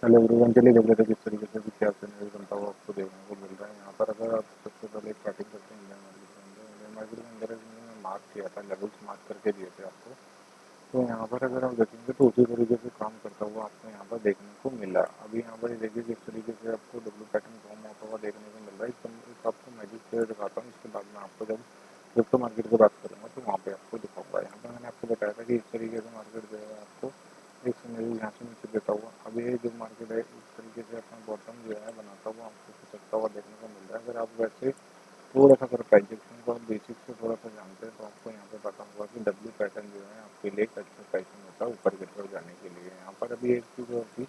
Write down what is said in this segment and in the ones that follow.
Hello everyone, चलिए देख लेते हैं किस तरीके से क्या सिनेरियो बनता हुआ आपको देखने को मिल रहा है। यहाँ पर अगर आप सबसे पहले स्टार्टिंग करते हैं इंडियन मार्केट के अंदर इन्होंने मार्क किया था, लेवल्स मार्क करके दिए थे आपको। तो यहाँ पर अगर आप देखेंगे तो उसी तरीके से काम करता हुआ आपको यहाँ पर देखने को मिला। अभी यहाँ पर देखिए किस तरीके से आपको डब्ल्यू पैटर्न फॉर्म होता हुआ देखने को मिल रहा है। एक आपको मैजिक प्लेयर दिखाता हूँ, इसके बाद में आपको जब क्रिप्टो मार्केट की बात करूँगा तो वहाँ पे आपको दिखाऊंगा। यहाँ पर मैंने आपको बताया था कि इस तरीके से मार्केट जो है आपको एक सिनेरियो यहाँ से नीचे देता हुआ, अब ये जो मार्केट है इस तरीके से अपना बॉटम जो है बनाता हुआ आपको खिसकता हुआ देखने को मिल रहा है। अगर आप वैसे थोड़ा सा अगर प्राइजेक्शन को आप बेसिक से थोड़ा सा जानते हैं तो आपको यहाँ पे पता होगा कि डब्ल्यू पैटर्न जो है आपके लिए एक अच्छा पैटर्न होता है ऊपर की तरफ जाने के लिए। यहाँ पर अभी एक चीज़ और थी,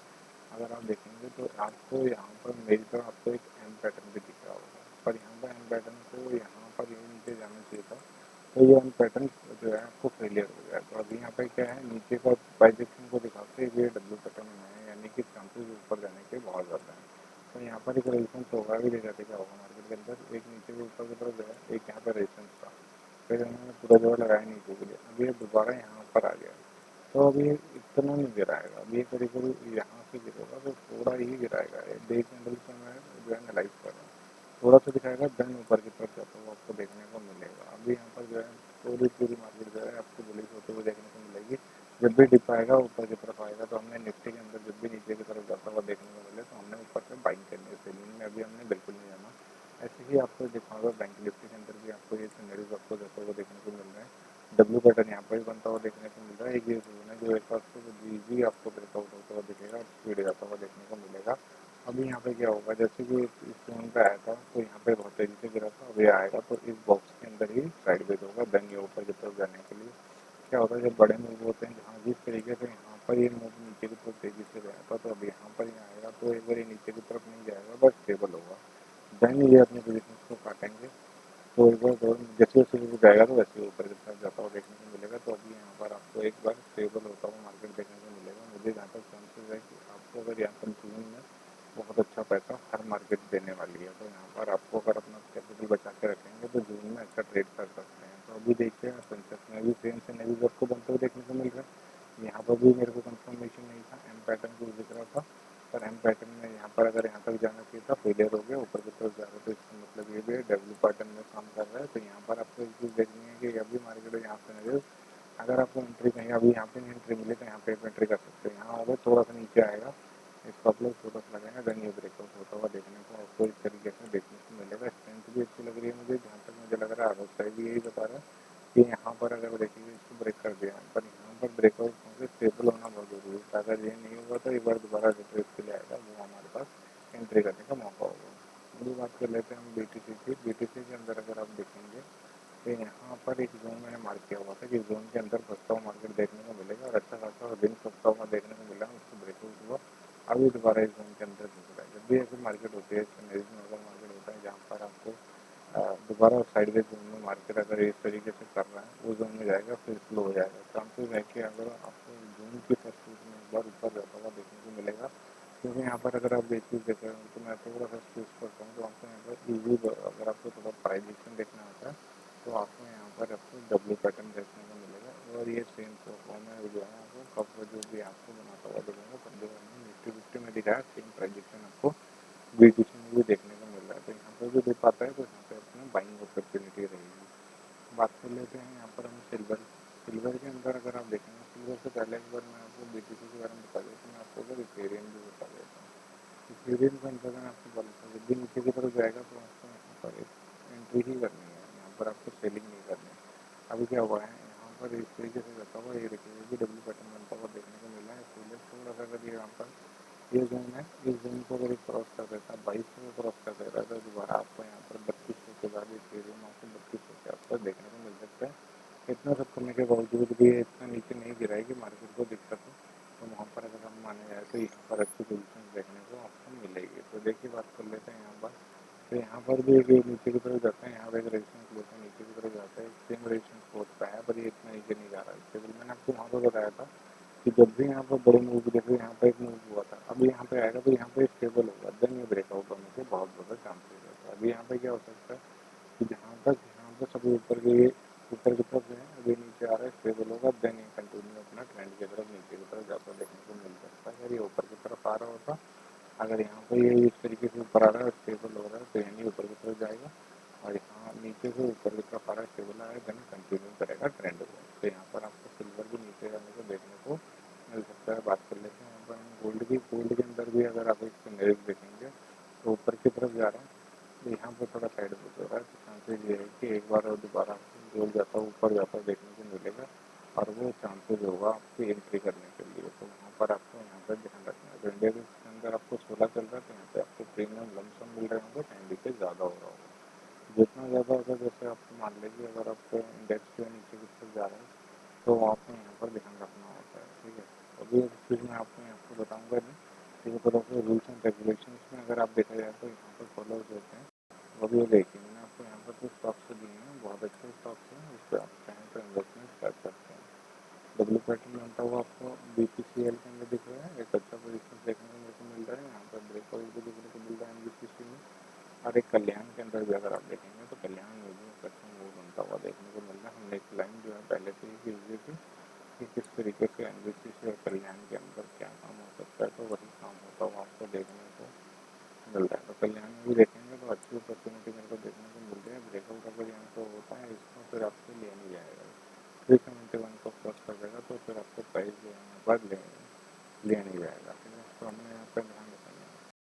अगर आप देखेंगे तो आपको यहाँ पर मेरी तरह आपको एक एम पैटर्न भी दिख रहा होगा, पर यहाँ पर एम पैटर्न को यहाँ पर ये नीचे जाना चाहिए था, तो ये एम पैटर्न जो है आपको फेलियर हो गया। तो अभी यहाँ पे क्या है, नीचे का प्राइजेक्शन को दिखाते हुए डब्ल्यू पैटर्न बनाए, यानी कि चांसेस ऊपर जाने के बहुत ज़्यादा हैं। तो यहाँ पर एक रेजिस्टेंस होगा, भी देखा क्या होगा मार्केट के अंदर, एक नीचे के ऊपर की तरफ गया, एक यहाँ पर रेजिस्टेंस था, फिर उन्होंने पूरा जोर लगाया नीचे के लिए, अभी ये दोबारा यहाँ पर आ गया। तो अभी इतना नहीं गिराएगा, अभी ये करीब करीब यहाँ से गिरेगा तो थोड़ा ही गिराएगा। डे कैंडल से मैं जो है एनालाइज कर रहा हूँ, थोड़ा सा दिखाएगा, देन ऊपर की तरफ जाता हुआ आपको देखने को मिलेगा। अभी यहाँ पर जो है पूरी मार्केट जो है आपको बुलिश होते हुए देखने को मिलेगी। जब भी डिप आएगा ऊपर की तरफ आएगा तो हमने निफ्टी के अंदर जब भी नीचे की तरफ जाता हुआ देखने को मिले तो हमने ऊपर से बाइंग करनी है। सेलिंग में अभी हमने बिल्कुल नहीं जाना। ऐसे ही आपको दिखाऊंगा बैंक निफ्टी के अंदर भी आपको ये सिनेरियोज आपको जाता हुआ देखने को मिल रहा है। डब्ल्यू पैटर्न यहाँ पर भी बनता हुआ देखने को मिल रहा है। एक ये जोन है जो एक पास जी आपको ब्रेकआउट होता हुआ दिखेगा और स्पीड जाता हुआ देखने को मिलेगा। अभी यहाँ पे क्या होगा, जैसे कि इस जोन पे आया था तो यहाँ पे बहुत तेजी से गिरा था, अभी आएगा तो इस बॉक्स के अंदर ही साइडवेज होगा, देन ये ऊपर की तरफ जाने के लिए क्या होता है, जब बड़े मूव होते हैं जहाँ जिस तरीके से यहाँ पर ये मूव नीचे की तरफ तेजी से गया था, तो अभी यहाँ पर ही आएगा तो एक बार ये नीचे की तरफ नहीं जाएगा, बस स्टेबल होगा, देन ये अपनी पोजिशन को काटेंगे। तो एक बार दौड़ जैसे जैसे वो जाएगा तो वैसे ऊपर की तरफ जाता हुआ देखने को मिलेगा। तो अभी यहाँ पर आपको एक बार स्टेबल होता हुआ मार्केट देखने को मिलेगा। मुझे जहाँ तक चांसेस है कि आपको अगर यहाँ पर जून में बहुत अच्छा पैसा हर मार्केट देने वाली है, तो यहाँ पर आपको अगर अपना कैपिटल बचा के रखेंगे तो जून में अच्छा ट्रेड कर सकते हैं। तो अभी देखते हैं सनसेट में भी सेम सिनेरियोज आपको बनते हुए देखने को मिल रहा है। यहाँ पर भी मेरे को कंफर्मेशन नहीं था, एम पैटर्न को दिख रहा था, पर एम पैटर्न में यहाँ पर अगर यहाँ तक जाना चाहिए था, फेलियर हो गया, ऊपर की तरफ जा रहा था। इसका मतलब ये भी है डब्ल्यू पैटर्न में काम कर रहा है। तो यहाँ पर आपको एक चीज़ देखनी है कि अभी मार्केट है यहाँ पे, अगर आपको एंट्री कहीं अभी यहाँ पे नहीं एंट्री मिले तो यहाँ पे एंट्री कर सकते हैं। यहाँ अगर थोड़ा सा नीचे आएगा, इसका अपलोड छोटा सा लगाएगा, देन ये ब्रेकआउट होता हुआ देखने को आपको इस तरीके से देखने को मिलेगा। स्ट्रेंथ भी अच्छी लग रही है मुझे, जहाँ तक मुझे लग रहा है आरोप भी यही बता रहा है कि यहाँ पर अगर देखिए इसको ब्रेक कर दिया, पर यहाँ पर ब्रेकआउट होकर स्टेबल होना बहुत जरूरी है। अगर ये नहीं होगा तो एक बार दोबारा रिट्रेस के लिए आएगा, वो हमारे पास एंट्री करने का मौका होगा। अभी बात कर लेते हैं हम BTC की। BTC के अंदर अगर आप देखेंगे तो यहाँ पर एक जोन मैंने मार्क किया हुआ था कि जोन के अंदर फंसता हुआ मार्केट देखने को मिलेगा, और अच्छा खासा दिन फंसता हुआ देखने को मिला, उसको ब्रेकआउट हुआ, अभी दोबारा इस जोन के अंदर घुस रहा है। जब भी ऐसी मार्केट होती है, मार्केट होता है जहाँ पर आपको दोबारा साइडवेज जोन में मार्केट अगर इस तरीके से कर रहा है, वो जोन में जाएगा फिर स्लो हो जाएगा। चांसेस है कि अगर आपको जून की फर्स्ट वीक में एक बार ऊपर जाता हुआ देखने को मिलेगा, क्योंकि यहाँ पर अगर आप एक चीज़ देख रहे हो तो मैं थोड़ा सा चूज करता हूँ, तो आपको यहाँ पर ईजी, अगर आपको थोड़ा प्राइजेक्शन देखना होता है तो आपको यहाँ पर आपको डब्ल्यू पैटर्न देखने को मिलेगा, और ये सेम फॉर्म है जो है आपको कब जो भी आपको बनाता हुआ दिखेगा। तब जो हमने निफ्टी 50 में दिखाया सेम प्राइजेक्शन आपको BTC में भी देखने को मिल रहा है। तो यहाँ पर भी देख पाता है तो यहाँ पे अपना बाइंग अपॉर्चुनिटी रहेगी। बात कर लेते हैं यहाँ पर हम सिल्वर के अंदर अगर आप देखेंगे, सिल्वर से पहले एक बार मैं आपको BTC के बारे में बता देता हूँ, मैं आपको अगर इथेरियम भी बता देता हूँ। इथेरियम के अंदर मैं आपको बोला था जब भी नीचे की तरफ जाएगा तो आपको यहाँ पर एंट्री ही करनी है, यहाँ पर आपको सेलिंग नहीं करनी है। अभी क्या हुआ है, यहाँ पर इस तरीके से जाता हुआ ये देखिए भी डब्ल्यू पैटर्न बनता हुआ देखने को मिला है। पहले थोड़ा सा अगर यहाँ पर ये जोन है, इस जोन को अगर क्रॉस कर देता है, 2200 को क्रॉस कर देता है, तो दोबारा आपको यहाँ पर 3200 के बाद इथेरियम आपको 3200 के आसपास देखने को मिल सकता है। इतना सब करने के बावजूद भी ये इतना नीचे नहीं गिरा है कि मार्केट को दिक्कत हो, तो वहाँ पर अगर हम माने जाए तो यहाँ पर अच्छी पोजीशन देखने को आपको मिलेगी। तो देखिए बात कर लेते हैं यहाँ पर, तो यहाँ पर भी एक नीचे की तरफ जाते हैं, यहाँ पर एक रेजिस्टेंस लेते हैं, नीचे की तरफ जाता है, सेम रेजिस्टेंस होता है, पर ये इतना नीचे नहीं जा रहा है स्टेबल। मैंने आपको वहाँ पर बताया था कि जब भी यहाँ पर बड़े मूव देखो, यहाँ पर एक मूव हुआ था, अभी यहाँ पे आएगा तो यहाँ पे स्टेबल होगा, देन ये ब्रेकआउट होने के बहुत ज़्यादा चांसेस है। तो अभी यहाँ पे क्या हो सकता है कि जहाँ तक यहाँ पर सभी ऊपर की तरफ है, अभी नीचे आ रहा है, स्टेबल होगा, देन ये कंटिन्यू अपना ट्रेंड की तरफ नीचे की तरफ जाता देखने को मिल सकता है। अगर ये ऊपर की तरफ आ रहा होता, अगर यहाँ पे ये इस तरीके से ऊपर आ रहा है स्टेबल हो रहा है तो यानी ऊपर की तरफ जाएगा, और यहाँ नीचे से ऊपर की तरफ आ रहा है स्टेबल आ रहा है, देन कंटिन्यू करेगा ट्रेंड को। तो यहाँ पर आपको सिल्वर भी नीचे जाने को देखने को मिल सकता है। बात कर लेते हैं यहाँ पर हम गोल्ड की। गोल्ड के अंदर भी अगर आप एक सिनेरियो देखेंगे तो ऊपर की तरफ जा रहा है, तो यहाँ पर थोड़ा साइड में हो रहा है, तो चांसेज ये है कि एक बार और दोबारा गोल्ड जाता ऊपर जाता देखने को मिलेगा, और वो चांसेज होगा आपकी एंट्री करने के लिए। तो वहाँ पर आपको यहाँ पर ध्यान रखना है। तो इंडिया के अंदर आपको 16 चल रहा है, तो यहाँ पे आपको प्रीमियम लमसम मिल रहे होंगे, टाइम भी ज़्यादा हो रहा होगा। जितना ज़्यादा होगा, जैसे आपको मान लीजिए अगर आपको इंडेक्स जो नीचे की तरफ जा रहा है तो आपको यहाँ पर ध्यान रखना होता है, ठीक है। अभी एक चीज़ मैं आपको यहाँ पर बताऊँगा नहीं, ठीक है, पर आपको रूल्स एंड रेगुलेशन में अगर आप देखा जाए तो यहाँ पर फॉलो होते हैं। वो भी देखिए, मैंने आपको यहाँ पर कुछ स्टॉक्स दिए हैं, बहुत अच्छे स्टॉक्स हैं, उस पर आप चाहें तो इन्वेस्टमेंट कर सकते हैं। डब्ल्यू पैटर्न बनता हुआ आपको BPCL के अंदर दिख रहा है, एक अच्छा पोजिशन देखने को मेरे को मिल रहा है। यहाँ पर ब्रेकआउट भी देखने को मिल रहा है NBCC में, और एक कल्याण के अंदर भी अगर आप देखेंगे तो कल्याण में भी एक अच्छा मूव बनता हुआ देखने को मिल रहा है। हमने एक लाइन जो है पहले से ही खींच दी थी कि किस तरीके से NBCC और कल्याण के अंदर क्या काम हो सकता है, तो वही काम होता हुआ आपको देखने को मिल रहा है। तो कल्याण में भी देखेंगे तो अच्छी अपॉर्चुनिटी मेरे को देखने को मिल रही है। ब्रेकआउट अगर यहाँ पर होता है इसको, फिर आपको लिया नहीं जाएगा, 371 को क्रॉस कर देगा तो फिर आपको प्राइस जो है यहाँ पर लिया नहीं जाएगा, ठीक है। तो हमें यहाँ पर ध्यान रखना